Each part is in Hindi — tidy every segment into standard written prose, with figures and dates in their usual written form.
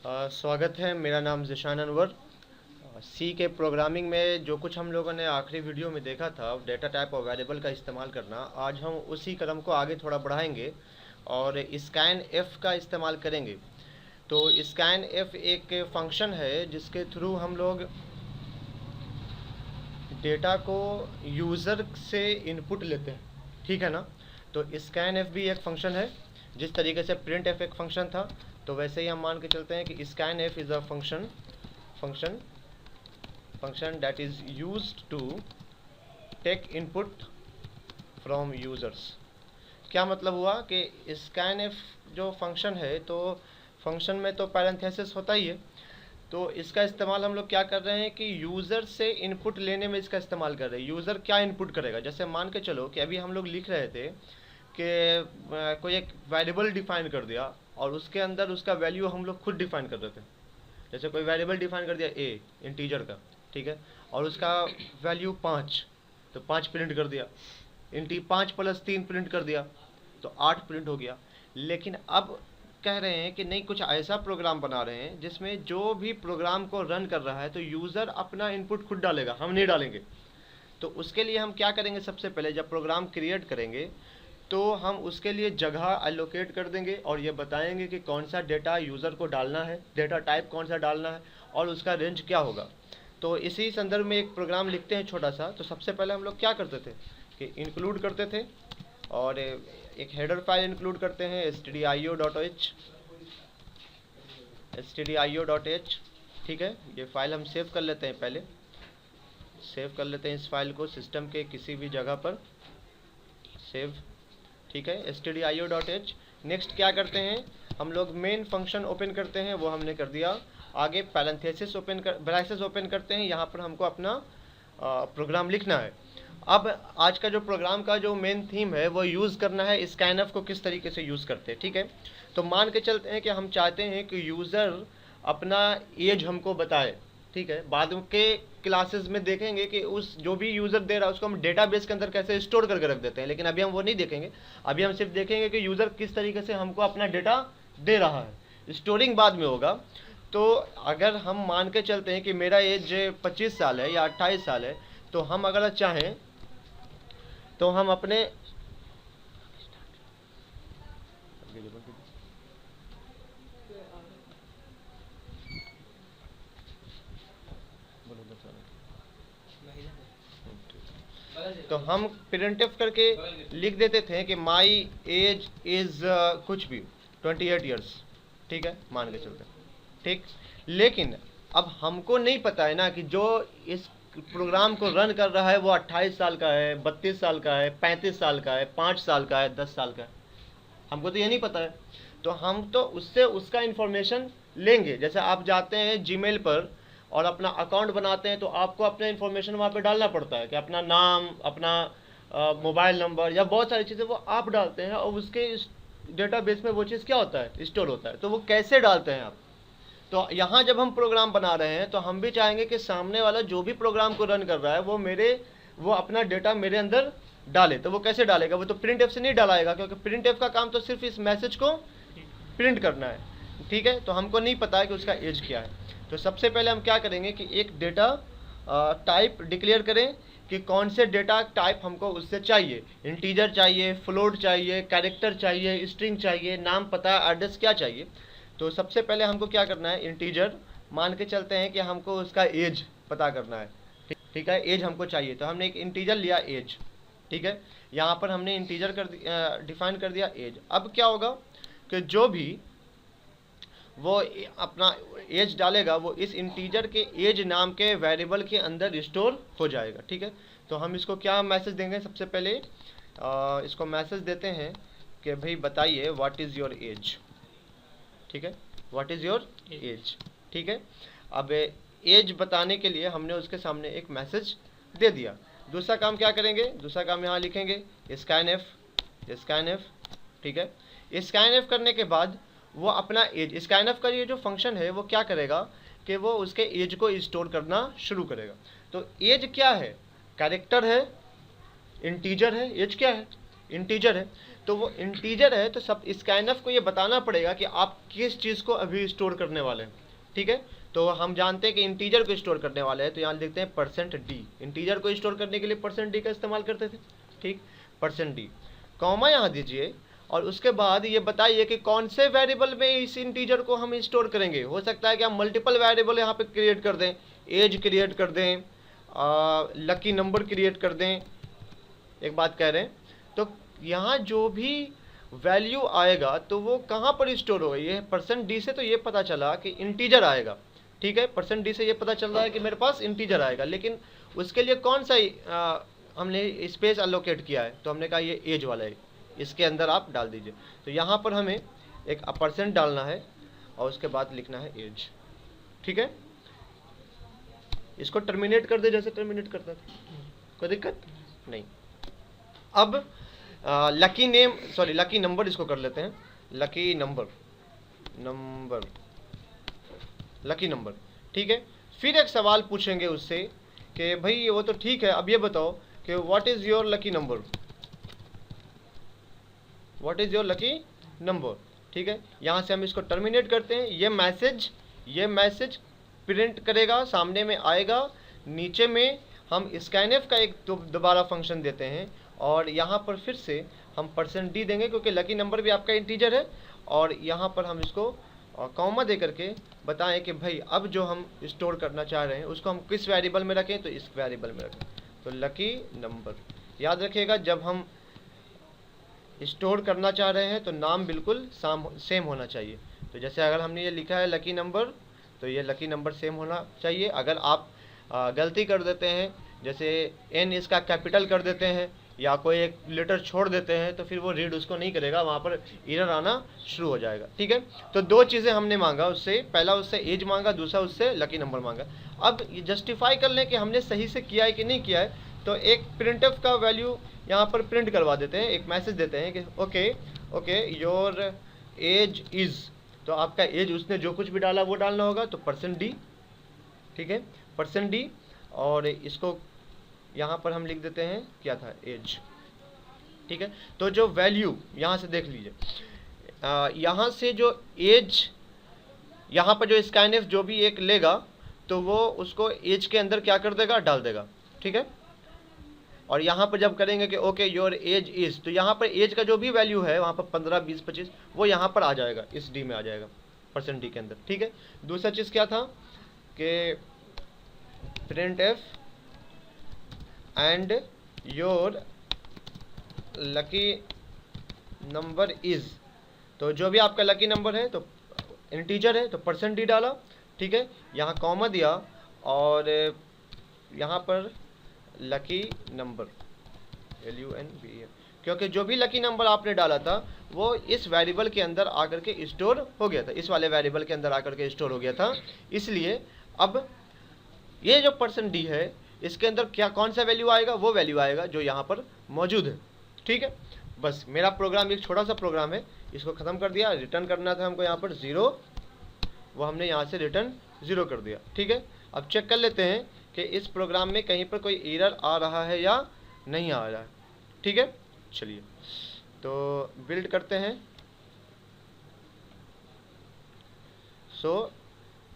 स्वागत है। मेरा नाम ज़िशान अनवर। सी के प्रोग्रामिंग में जो कुछ हम लोगों ने आखिरी वीडियो में देखा था, डेटा टाइप और वेरिएबल का इस्तेमाल करना, आज हम उसी कदम को आगे थोड़ा बढ़ाएंगे और स्कैन एफ का इस्तेमाल करेंगे। तो स्कैन एफ एक फंक्शन है जिसके थ्रू हम लोग डेटा को यूज़र से इनपुट लेते हैं, ठीक है ना। तो स्कैन एफ भी एक फंक्शन है। जिस तरीके से प्रिंट एफ एक फंक्शन था, तो वैसे ही हम मान के चलते हैं कि scanf is a function that is used to take input from users. क्या मतलब हुआ कि स्कैन एफ जो फंक्शन है, तो फंक्शन में तो पैरेंथेसिस होता ही है। तो इसका इस्तेमाल हम लोग क्या कर रहे हैं कि यूज़र से इनपुट लेने में इसका इस्तेमाल कर रहे हैं। यूज़र क्या इनपुट करेगा, जैसे मान के चलो कि अभी हम लोग लिख रहे थे कि कोई एक वेरिएबल डिफाइन कर दिया और उसके अंदर उसका वैल्यू हम लोग खुद डिफाइन कर रहे थे। जैसे कोई वेरिएबल डिफाइन कर दिया ए, इंटीजर का, ठीक है, और उसका वैल्यू 5, तो 5 प्रिंट कर दिया। 5 + 3 प्रिंट कर दिया, तो 8 प्रिंट हो गया। लेकिन अब कह रहे हैं कि नहीं, कुछ ऐसा प्रोग्राम बना रहे हैं जिसमें जो भी प्रोग्राम को रन कर रहा है तो यूज़र अपना इनपुट खुद डालेगा, हम नहीं डालेंगे। तो उसके लिए हम क्या करेंगे, सबसे पहले जब प्रोग्राम क्रिएट करेंगे तो हम उसके लिए जगह एलोकेट कर देंगे और ये बताएंगे कि कौन सा डेटा यूज़र को डालना है, डेटा टाइप कौन सा डालना है और उसका रेंज क्या होगा। तो इसी संदर्भ में एक प्रोग्राम लिखते हैं छोटा सा। तो सबसे पहले हम लोग क्या करते थे कि इंक्लूड करते थे और एक हेडर फाइल इंक्लूड करते हैं stdio.h, ठीक है। ये फाइल हम सेव कर लेते हैं, पहले सेव कर लेते हैं इस फाइल को सिस्टम के किसी भी जगह पर सेव, ठीक है, stdio.h। नेक्स्ट क्या करते हैं, हम लोग मेन फंक्शन ओपन करते हैं, वो हमने कर दिया। आगे पैरेंथेसिस ब्रैकेट्स ओपन करते हैं, यहाँ पर हमको अपना प्रोग्राम लिखना है। अब आज का जो प्रोग्राम का जो मेन थीम है वो यूज़ करना है स्कैनफ को किस तरीके से यूज़ करते हैं, ठीक है। तो मान के चलते हैं कि हम चाहते हैं कि यूज़र अपना एज हमको बताए, ठीक है। बाद के क्लासेस में देखेंगे कि उस जो भी यूज़र दे रहा है उसको हम डेटाबेस के अंदर कैसे स्टोर करके रख देते हैं, लेकिन अभी हम वो नहीं देखेंगे। अभी हम सिर्फ देखेंगे कि यूज़र किस तरीके से हमको अपना डेटा दे रहा है। स्टोरिंग बाद में होगा। तो अगर हम मान के चलते हैं कि मेरा एज 25 साल है या 28 साल है, तो हम अगर चाहें तो हम अपने तो हम प्रिंटफ करके लिख देते थे कि माई एज इज़ कुछ भी 28 ईयर्स, ठीक है, मान के चलते, ठीक। लेकिन अब हमको नहीं पता है ना कि जो इस प्रोग्राम को रन कर रहा है वो 28 साल का है, 32 साल का है, 35 साल का है, 5 साल का है, 10 साल का है। हमको तो ये नहीं पता है। तो हम तो उससे उसका इन्फॉर्मेशन लेंगे। जैसे आप जाते हैं जीमेल पर और अपना अकाउंट बनाते हैं, तो आपको अपना इन्फॉर्मेशन वहाँ पे डालना पड़ता है कि अपना नाम, अपना मोबाइल नंबर या बहुत सारी चीज़ें वो आप डालते हैं और उसके डेटाबेस में वो चीज़ क्या होता है, स्टोर होता है। तो वो कैसे डालते हैं आप, तो यहाँ जब हम प्रोग्राम बना रहे हैं तो हम भी चाहेंगे कि सामने वाला जो भी प्रोग्राम को रन कर रहा है वो अपना डेटा मेरे अंदर डाले। तो वो कैसे डालेगा, वो तो प्रिंट एफ से नहीं डालाएगा, क्योंकि प्रिंट एफ का काम तो सिर्फ इस मैसेज को प्रिंट करना है, ठीक है। तो हमको नहीं पता है कि उसका एज क्या है। तो सबसे पहले हम क्या करेंगे कि एक डेटा टाइप डिक्लेयर करें कि कौन से डेटा टाइप हमको उससे चाहिए। इंटीजर चाहिए, फ्लोट चाहिए, कैरेक्टर चाहिए, स्ट्रिंग चाहिए, नाम, पता, एड्रेस, क्या चाहिए। तो सबसे पहले हमको क्या करना है, इंटीजर मान के चलते हैं कि हमको उसका एज पता करना है, ठीक है, एज हमको चाहिए। तो हमने एक इंटीजर लिया एज, ठीक है। यहाँ पर हमने इंटीजर डिफाइन कर दिया एज। अब क्या होगा कि जो भी वो अपना एज डालेगा वो इस इंटीजर के एज नाम के वेरिएबल के अंदर स्टोर हो जाएगा, ठीक है। तो हम इसको क्या मैसेज देंगे, सबसे पहले इसको मैसेज देते हैं कि भाई बताइए व्हाट इज़ योर एज, ठीक है, व्हाट इज़ योर एज, ठीक है। अब एज बताने के लिए हमने उसके सामने एक मैसेज दे दिया। दूसरा काम क्या करेंगे, दूसरा काम यहाँ लिखेंगे स्कैन एफ, ठीक है। स्कैन एफ करने के बाद वो अपना एज, स्कैन एफ का ये जो फंक्शन है वो क्या करेगा कि वो उसके एज को स्टोर करना शुरू करेगा। तो एज क्या है, कैरेक्टर है, इंटीजर है, एज क्या है, इंटीजर है। तो वो इंटीजर है, तो सब स्कैनफ को ये बताना पड़ेगा कि आप किस चीज़ को अभी स्टोर करने वाले हैं। ठीक है, तो हम जानते हैं कि इंटीजर को स्टोर करने वाले हैं, तो यहाँ लिखते हैं %d। इंटीजर को स्टोर करने के लिए %d का इस्तेमाल करते थे। ठीक, %d, कॉमा यहाँ दीजिए और उसके बाद ये बताइए कि कौन से वेरिएबल में इस इंटीजर को हम स्टोर करेंगे। हो सकता है कि हम मल्टीपल वेरिएबल यहाँ पे क्रिएट कर दें, एज क्रिएट कर दें, लकी नंबर क्रिएट कर दें। एक बात कह रहे हैं, तो यहाँ जो भी वैल्यू आएगा तो वो कहाँ पर स्टोर होगा। ये %d से तो ये पता चला कि इंटीजर आएगा। ठीक है, %d से ये पता चल रहा है कि मेरे पास इंटीजर आएगा, लेकिन उसके लिए कौन सा हमने स्पेस अलोकेट किया है, तो हमने कहा ये एज वाला है, इसके अंदर आप डाल दीजिए। तो यहाँ पर हमें एक % डालना है और उसके बाद लिखना है एज। ठीक है, इसको टर्मिनेट कर दे जैसे टर्मिनेट करता था, कोई दिक्कत नहीं। अब लकी नंबर इसको कर लेते हैं, लकी नंबर। ठीक है, फिर एक सवाल पूछेंगे उससे कि भाई वो तो ठीक है, अब ये बताओ कि what is your lucky number. ठीक है, यहाँ से हम इसको टर्मिनेट करते हैं। ये मैसेज प्रिंट करेगा, सामने में आएगा, नीचे में हम स्कैनफ का एक दोबारा फंक्शन देते हैं और यहाँ पर फिर से हम %d देंगे क्योंकि लकी नंबर भी आपका इंटीजर है, और यहाँ पर हम इसको कॉमा दे करके बताएं कि भाई अब जो हम स्टोर करना चाह रहे हैं उसको हम किस वेरिएबल में रखें, तो इस वेरिएबल में रखें, तो लकी नंबर। याद रखिएगा जब हम स्टोर करना चाह रहे हैं तो नाम बिल्कुल सेम होना चाहिए। तो जैसे अगर हमने ये लिखा है लकी नंबर, तो ये लकी नंबर सेम होना चाहिए। अगर आप गलती कर देते हैं, जैसे n इसका कैपिटल कर देते हैं या कोई एक लेटर छोड़ देते हैं, तो फिर वो रीड उसको नहीं करेगा, वहाँ पर एरर आना शुरू हो जाएगा। ठीक है, तो दो चीज़ें हमने मांगा उससे, पहला उससे एज मांगा, दूसरा उससे लकी नंबर मांगा। अब ये जस्टिफाई कर लें कि हमने सही से किया है कि नहीं किया है, तो एक प्रिंटफ का वैल्यू यहाँ पर प्रिंट करवा देते हैं, एक मैसेज देते हैं कि ओके योर एज इज़, तो आपका एज उसने जो कुछ भी डाला वो डालना होगा, तो %d। ठीक है, %d, और इसको यहाँ पर हम लिख देते हैं क्या था, एज। ठीक है, तो जो वैल्यू यहाँ से देख लीजिए, यहाँ से जो एज, यहाँ पर जो स्कैनफ जो भी एक लेगा तो वो उसको एज के अंदर क्या कर देगा, डाल देगा। ठीक है, और यहाँ पर जब करेंगे कि ओके योर एज इज़, तो यहाँ पर एज का जो भी वैल्यू है वहाँ पर 15, 20, 25 वो यहाँ पर आ जाएगा, इस डी में आ जाएगा, %d के अंदर। ठीक है, दूसरा चीज़ क्या था कि printf and your lucky number is, तो जो भी आपका लकी नंबर है तो इंटीजर है तो %d डाला। ठीक है, यहाँ कॉमा दिया और यहाँ पर लकी नंबर LUNBER, क्योंकि जो भी लकी नंबर आपने डाला था वो इस वेरिएबल के अंदर आकर के स्टोर हो गया था, इस वाले वेरिएबल के अंदर आकर के स्टोर हो गया था। इसलिए अब ये जो %d है इसके अंदर क्या कौन सा वैल्यू आएगा, वो वैल्यू आएगा जो यहाँ पर मौजूद है। ठीक है, बस मेरा प्रोग्राम एक छोटा सा प्रोग्राम है, इसको ख़त्म कर दिया। रिटर्न करना था हमको यहाँ पर 0, वो हमने यहाँ से रिटर्न 0 कर दिया। ठीक है, अब चेक कर लेते हैं कि इस प्रोग्राम में कहीं पर कोई एरर आ रहा है या नहीं आ रहा है। ठीक है, चलिए तो बिल्ड करते हैं। सो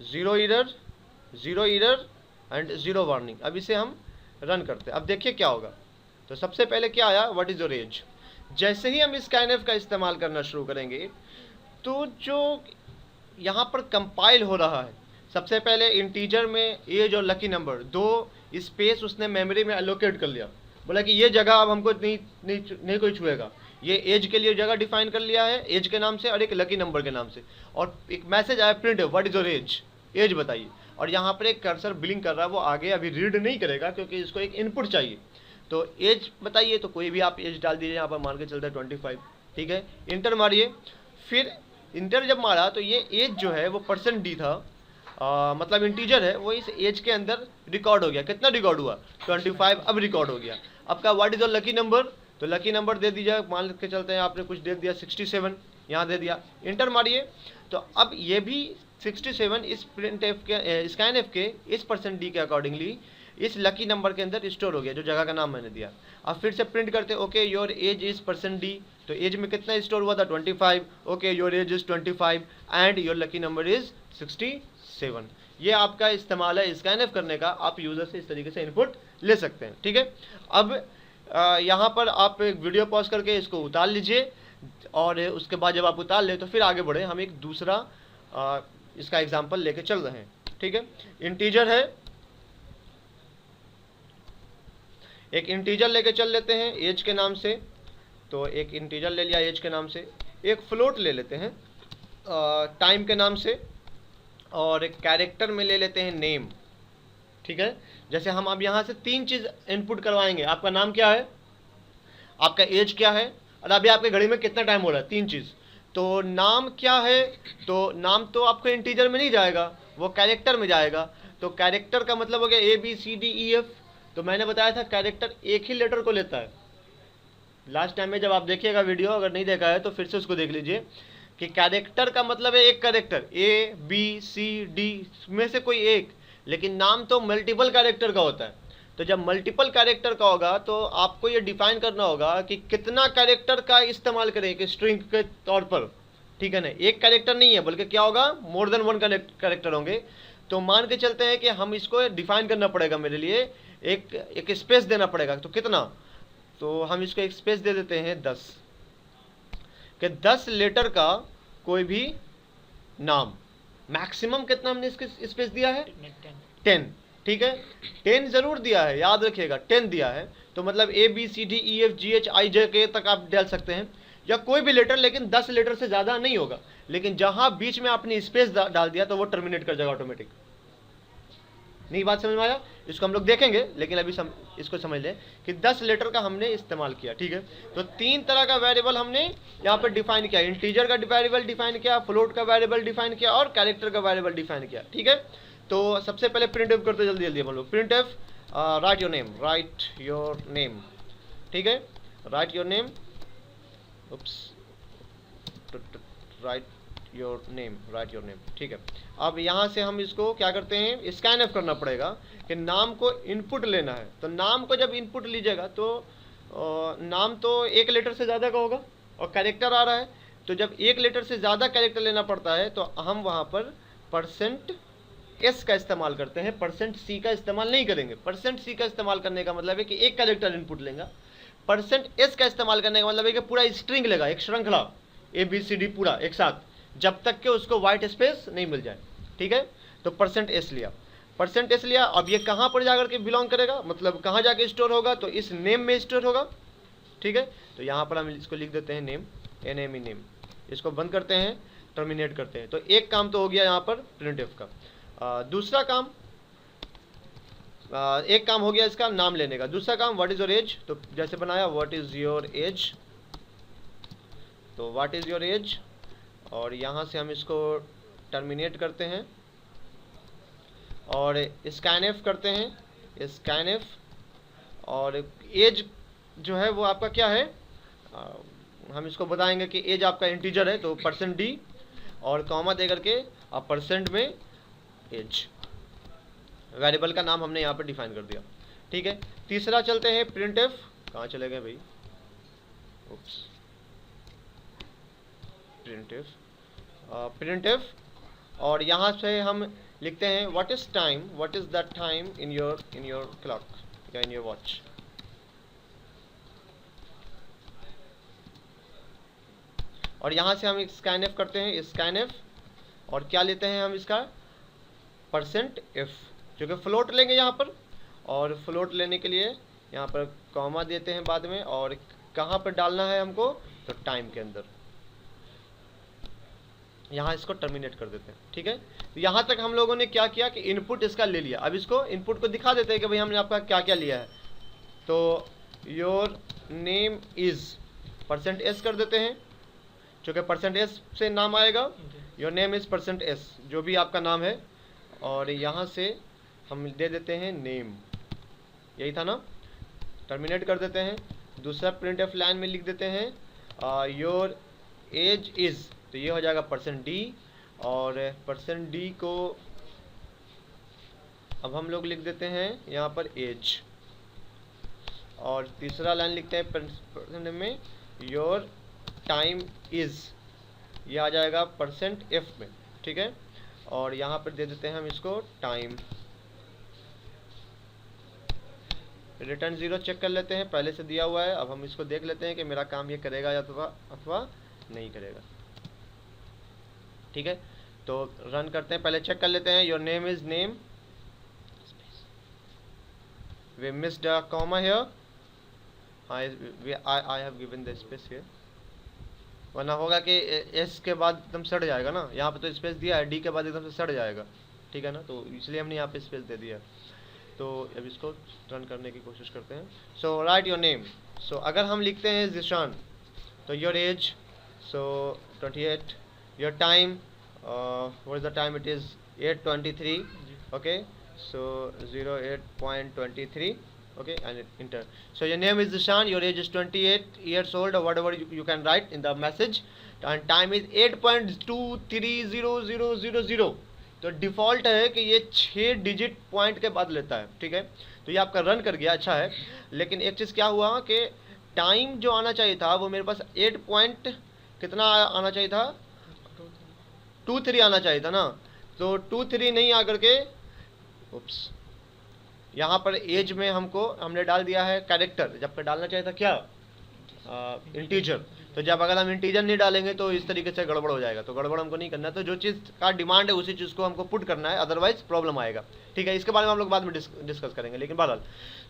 0 एरर एंड 0 वार्निंग। अब इसे हम रन करते हैं, अब देखिए क्या होगा। तो सबसे पहले क्या आया, व्हाट इज योर एज। जैसे ही हम स्कैनफ का इस्तेमाल करना शुरू करेंगे तो जो यहाँ पर कंपाइल हो रहा है, सबसे पहले इंटीजर में एज और लकी नंबर दो स्पेस उसने मेमोरी में एलोकेट कर लिया, बोला कि ये जगह अब हमको नहीं कोई छुएगा। ये एज के लिए जगह डिफाइन कर लिया है एज के नाम से और एक लकी नंबर के नाम से, और एक मैसेज आया print what is your age बताइए। और यहाँ पर एक कर्सर ब्लिंक कर रहा है, वो आगे अभी रीड नहीं करेगा क्योंकि इसको एक इनपुट चाहिए। तो एज बताइए, तो कोई भी आप एज डाल दीजिए, यहाँ पर मान के चलता है 25। ठीक है, इंटर मारिए। फिर इंटर जब मारा तो ये एज जो है वो %d था, मतलब इंटीजर है, वो इस एज के अंदर रिकॉर्ड हो गया। कितना रिकॉर्ड हुआ, 25 अब रिकॉर्ड हो गया। अब का what is your lucky number, तो लकी नंबर दे दीजिए, मान के चलते हैं आपने कुछ दे दिया 67, यहाँ दे दिया। इंटर मारिए, तो अब ये भी 67 इस प्रिंटफ के स्कैनफ के इस %d के अकॉर्डिंगली इस लकी नंबर के अंदर स्टोर हो गया, जो जगह का नाम मैंने दिया। अब फिर से प्रिंट करते हैं, okay your age is %d, तो एज में कितना स्टोर हुआ था 25, okay your age is 25 and your lucky number is 67। ये आपका इस्तेमाल है स्कैनफ करने का, आप यूज़र से इस तरीके से इनपुट ले सकते हैं, ठीक है। अब यहाँ पर आप एक वीडियो पॉज करके इसको उतार लीजिए, और उसके बाद जब आप उतार ले तो फिर आगे बढ़े, हम एक दूसरा इसका एग्जाम्पल लेके चल रहे हैं, ठीक है। इंटीजर है, एक इंटीजर लेके चल लेते हैं एज के नाम से, तो एक इंटीजर ले लिया एज के नाम से, एक फ्लोट ले लेते हैं टाइम के नाम से, और एक कैरेक्टर में ले लेते हैं नेम, ठीक है। जैसे हम अब यहाँ से 3 चीज़ इनपुट करवाएंगे, आपका नाम क्या है, आपका एज क्या है, और अभी आपके घड़ी में कितना टाइम हो रहा है, 3 चीज़। तो नाम क्या है, तो नाम तो आपको इंटीजर में नहीं जाएगा, वो कैरेक्टर में जाएगा। तो कैरेक्टर का मतलब हो गया ABCDEF, तो मैंने बताया था कैरेक्टर एक ही लेटर को लेता है। लास्ट टाइम में जब आप देखिएगा वीडियो, अगर नहीं देखा है तो फिर से उसको देख लीजिए, कि कैरेक्टर का मतलब है एक कैरेक्टर, ABCD में से कोई एक, लेकिन नाम तो मल्टीपल कैरेक्टर का होता है। तो जब मल्टीपल कैरेक्टर का होगा तो आपको ये डिफाइन करना होगा कि कितना कैरेक्टर का इस्तेमाल करें एक स्ट्रिंग के तौर पर, ठीक है ना। एक कैरेक्टर नहीं है, बल्कि क्या होगा, मोर देन 1 कैरेक्टर होंगे। तो मान के चलते हैं कि हम इसको डिफाइन करना पड़ेगा, मेरे लिए एक स्पेस देना पड़ेगा। तो कितना, तो हम इसको एक स्पेस दे देते हैं 10, कि 10 लेटर का कोई भी नाम। मैक्सिमम कितना हमने इसके स्पेस दिया है 10, ठीक है, 10 जरूर दिया है, याद रखिएगा 10 दिया है। तो मतलब ABCDEFGHIJ तक आप डाल सकते हैं, या कोई भी लेटर, लेकिन 10 लेटर से ज़्यादा नहीं होगा। लेकिन जहां बीच में आपने स्पेस डाल दिया तो वो टर्मिनेट कर जाएगा ऑटोमेटिक। नहीं बात समझ में आया, इसको हम लोग देखेंगे, लेकिन अभी इसको समझ लें कि 10 लेटर का हमने इस्तेमाल किया, ठीक है। तो 3 तरह का वेरिएबल हमने यहाँ पर डिफाइन किया, इंटीजर का वेरिएबल डिफाइन किया, फ्लोट का वेरिएबल डिफाइन किया, और कैरेक्टर का वेरिएबल डिफाइन किया, ठीक है। तो सबसे पहले प्रिंटफ करते जल्दी जल्दी हम लोग। प्रिंटफ राइट योर नेम, ठीक है, right your name, right your name, ठीक है। अब यहाँ से हम इसको क्या करते हैं, स्कैनफ करना पड़ेगा कि नाम को इनपुट लेना है। तो नाम को जब इनपुट लीजिएगा तो नाम तो 1 लेटर से ज़्यादा का होगा, और कैरेक्टर आ रहा है, तो जब 1 लेटर से ज़्यादा कैरेक्टर लेना पड़ता है तो हम वहाँ पर %S का इस्तेमाल करते हैं, %C का इस्तेमाल नहीं करेंगे। %C का इस्तेमाल करने का मतलब है कि एक कैरेक्टर इनपुट लेगा, %S का इस्तेमाल करने का मतलब है कि पूरा स्ट्रिंग लेगा, एक श्रृंखला ABCD पूरा एक साथ, जब तक कि उसको वाइट स्पेस नहीं मिल जाए, ठीक है। तो %S लिया, अब ये कहाँ पर जाकर के बिलोंग करेगा, मतलब कहाँ जाके स्टोर होगा, तो इस नेम में स्टोर होगा, ठीक है। तो यहाँ पर हम इसको लिख देते हैं नेम, NAME नेम, इसको बंद करते हैं, टर्मिनेट करते हैं। तो एक काम तो हो गया यहाँ पर प्रिंटफ का। दूसरा काम, एक काम हो गया इसका नाम लेने का। दूसरा काम व्हाट इज योर एज, तो जैसे बनाया व्हाट इज योर एज, तो व्हाट इज योर एज, और यहाँ से हम इसको टर्मिनेट करते हैं और स्कैनफ करते हैं, स्कैनफ, और एज जो है वो आपका क्या है, हम इसको बताएंगे कि एज आपका इंटीजर है, तो %D और कॉमा दे करके आप % में एज, वेरिएबल का नाम हमने यहाँ पर डिफाइन कर दिया, ठीक है। तीसरा चलते हैं प्रिंटफ, कहाँ चले गए भाई, प्रिंटफ, और यहाँ से हम लिखते हैं what is the time in your clock या इन योर वॉच। और यहाँ से हम स्कैनफ करते हैं, स्कैनफ, और क्या लेते हैं हम इसका %F, जो कि फ्लोट लेंगे यहाँ पर, और फ्लोट लेने के लिए यहाँ पर कॉमा देते हैं बाद में, और कहाँ पर डालना है हमको, तो टाइम के अंदर, यहाँ इसको टर्मिनेट कर देते हैं, ठीक है। तो यहाँ तक हम लोगों ने क्या किया कि इनपुट इसका ले लिया। अब इसको इनपुट को दिखा देते हैं कि भाई हमने आपका क्या क्या लिया है। तो योर नेम इज %S कर देते हैं, जो कि %S से नाम आएगा, योर नेम इज %S, जो भी आपका नाम है, और यहाँ से हम दे देते हैं नेम, यही था ना, टर्मिनेट कर देते हैं। दूसरा प्रिंटफ लाइन में लिख देते हैं योर एज इज, तो ये हो जाएगा %D, और %D को अब हम लोग लिख देते हैं यहाँ पर एज, और तीसरा लाइन लिखते हैं परसेंट में योर टाइम इज, ये आ जाएगा परसेंट एफ में, ठीक है। और यहाँ पर दे देते हैं हम इसको टाइम। रिटर्न 0 चेक कर लेते हैं, पहले से दिया हुआ है। अब हम इसको देख लेते हैं कि मेरा काम ये करेगा या अथवा नहीं करेगा, ठीक है। तो रन करते हैं, पहले चेक कर लेते हैं। Your name is name, we missed a comma here, I have given the space here, वरना होगा कि एस के बाद एकदम सड़ जाएगा ना, यहाँ पे तो स्पेस दिया है, डी के बाद एकदम से सड़ जाएगा, ठीक है ना, तो इसलिए हमने यहाँ पे स्पेस दे दिया। तो अब इसको रन करने की कोशिश करते हैं। सो राइट योर नेम, सो अगर हम लिखते हैं जिशान, तो your age, so 28, your time, what is the time, it is 8:23, okay, so 08.23, okay, and enter. So your name is Zishan, your age is 28 years old, or whatever you can write in the message, and time is 8.230000। तो डिफ़ॉल्ट है कि ये 6 डिजिट पॉइंट के बाद लेता है, ठीक है। तो ये आपका रन कर गया, अच्छा है। लेकिन एक चीज़ क्या हुआ कि टाइम जो आना चाहिए था वो मेरे पास 8 पॉइंट कितना आना चाहिए था, 23 आना चाहिए था ना, तो 23 नहीं आकर के, उप्स, यहाँ पर एज में हमने डाल दिया है कैरेक्टर, जबकि डालना चाहिए था क्या, इंटीजर। तो जब अगर हम इंटीजर नहीं डालेंगे तो इस तरीके से गड़बड़ हो जाएगा, तो गड़बड़ हमको नहीं करना। तो जो चीज़ का डिमांड है उसी चीज़ को हमको पुट करना है, अदरवाइज प्रॉब्लम आएगा, ठीक है। इसके बारे में हम लोग बाद में डिस्कस करेंगे। लेकिन बहरहाल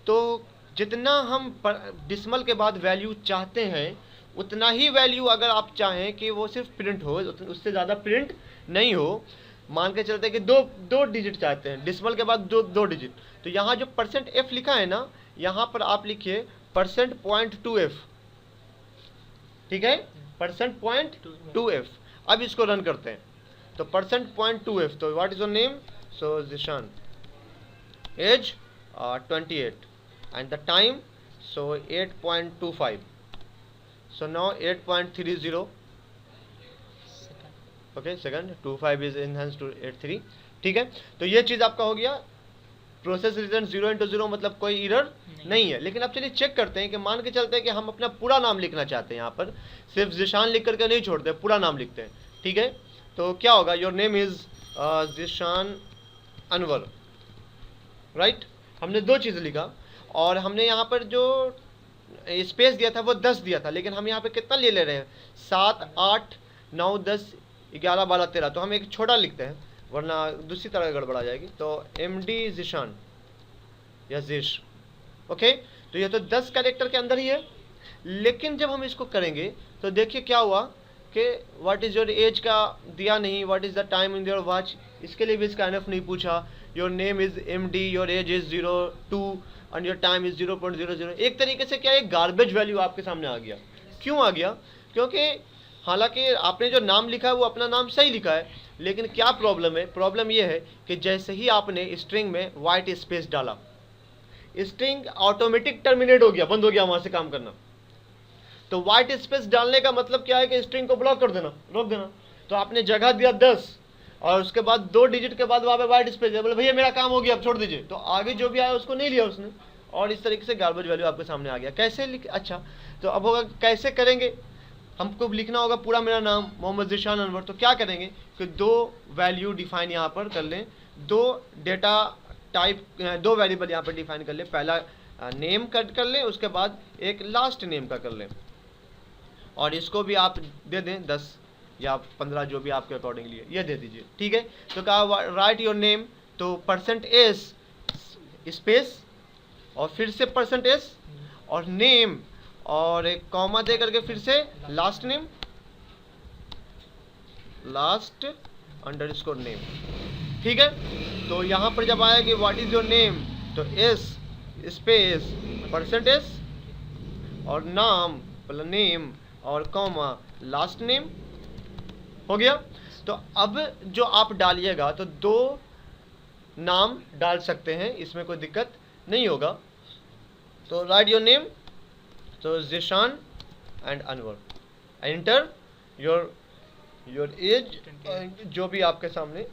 तो जितना हम डिसमल के बाद वैल्यू चाहते हैं उतना ही वैल्यू अगर आप चाहें कि वो सिर्फ प्रिंट हो, उससे ज़्यादा प्रिंट नहीं हो। मान के चलते हैं कि दो डिजिट चाहते हैं, डिसमल के बाद दो डिजिट, तो यहाँ जो परसेंट एफ लिखा है ना, यहाँ पर आप लिखिए %.2f, ठीक है, %.2f। अब इसको रन करते हैं, तो %.2f, तो what is your name, so Zeeshan, age 28, and the time, so 8.25, so now 8.30, okay, second 25 is enhance to 83, ठीक है। तो ये चीज़ आपका हो गया। प्रोसेस रिटर्न 0 मतलब कोई एरर नहीं है। लेकिन अब चलिए चेक करते हैं कि मान के चलते हैं कि हम अपना पूरा नाम लिखना चाहते हैं, यहाँ पर सिर्फ जिशान लिख करके नहीं छोड़ते, पूरा नाम लिखते हैं, ठीक है। तो क्या होगा, your name is Zeeshan Anwar, right. हमने 2 चीज़ लिखा, और हमने यहाँ पर जो स्पेस दिया था वो 10 दिया था, लेकिन हम यहाँ पे कितना ले रहे हैं, 7, 8, 9, 10, 11, 12, 13, तो हम एक छोटा लिखते हैं वरना दूसरी तरह गड़बड़ा जाएगी। तो MD जिशान या जिश, ओके। तो ये तो 10 कैरेक्टर के अंदर ही है। लेकिन जब हम इसको करेंगे तो देखिए क्या हुआ कि व्हाट इज़ योर एज का दिया नहीं, what is the time in your watch, इसके लिए भी इसका एनफ नहीं पूछा। Your name is MD, your age is 02 and your time is 0.00। एक तरीके से क्या एक गार्बेज वैल्यू आपके सामने आ गया। क्यों आ गया, क्योंकि हालांकि आपने जो नाम लिखा है वो अपना नाम सही लिखा है, लेकिन क्या प्रॉब्लम है, प्रॉब्लम ये है कि जैसे ही आपने स्ट्रिंग में वाइट स्पेस डाला, स्ट्रिंग ऑटोमेटिक टर्मिनेट हो गया, बंद हो गया वहां से काम करना। तो वाइट स्पेस डालने का मतलब क्या है कि स्ट्रिंग को ब्लॉक कर देना, रोक देना। तो आपने जगह दिया 10 और उसके बाद 2 डिजिट के बाद वहां पे वाइट स्पेस है, बोले भैया मेरा काम हो गया अब छोड़ दीजिए, तो आगे जो भी आया उसको नहीं लिया उसने, और इस तरीके से गार्बेज वैल्यू आपके सामने आ गया। कैसे अच्छा, तो अब होगा कैसे करेंगे, हमको लिखना होगा पूरा मेरा नाम मोहम्मद जिशान अनवर। तो क्या करेंगे कि 2 वैल्यू डिफाइन यहाँ पर कर लें, 2 डेटा टाइप, 2 वेरिएबल यहाँ पर डिफाइन कर लें। पहला नेम कट कर लें, उसके बाद एक लास्ट नेम का कर लें, और इसको भी आप दे दें 10 या 15 जो भी आपके अकॉर्डिंगली है, ये दे दीजिए, ठीक है। तो कहा राइट योर नेम, तो %s स्पेस और फिर से %s और नेम और एक कॉमा दे करके फिर से last name, last underscore name, ठीक है। तो यहाँ पर जब आया कि व्हाट इज योर नेम, तो एस स्पेस %s और नाम नेम और कॉमा लास्ट नेम हो गया। तो अब जो आप डालिएगा तो 2 नाम डाल सकते हैं, इसमें कोई दिक्कत नहीं होगा। तो राइट योर नेम, तो Zeeshan and Anwar, enter your age जो भी आपके सामने,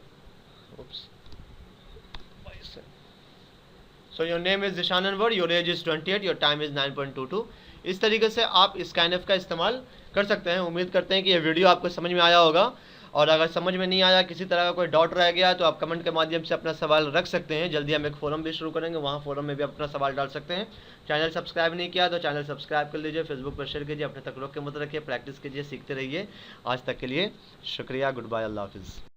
so your name is Zeeshan Anwar, your age is 28, your time is 9.22। इस तरीके से आप स्कैनफ का इस्तेमाल कर सकते हैं। उम्मीद करते हैं कि ये वीडियो आपको समझ में आया होगा, और अगर समझ में नहीं आया, किसी तरह का कोई डाउट रह गया, तो आप कमेंट के माध्यम से अपना सवाल रख सकते हैं। जल्दी हम एक फोरम भी शुरू करेंगे, वहाँ फोरम में भी अपना सवाल डाल सकते हैं। चैनल सब्सक्राइब नहीं किया तो चैनल सब्सक्राइब कर लीजिए, फेसबुक पर शेयर कीजिए, अपने तक रोक के मत रखिए, प्रैक्टिस कीजिए, सीखते रहिए। आज तक के लिए शुक्रिया, गुड बाय, अल्लाह हाफिज़।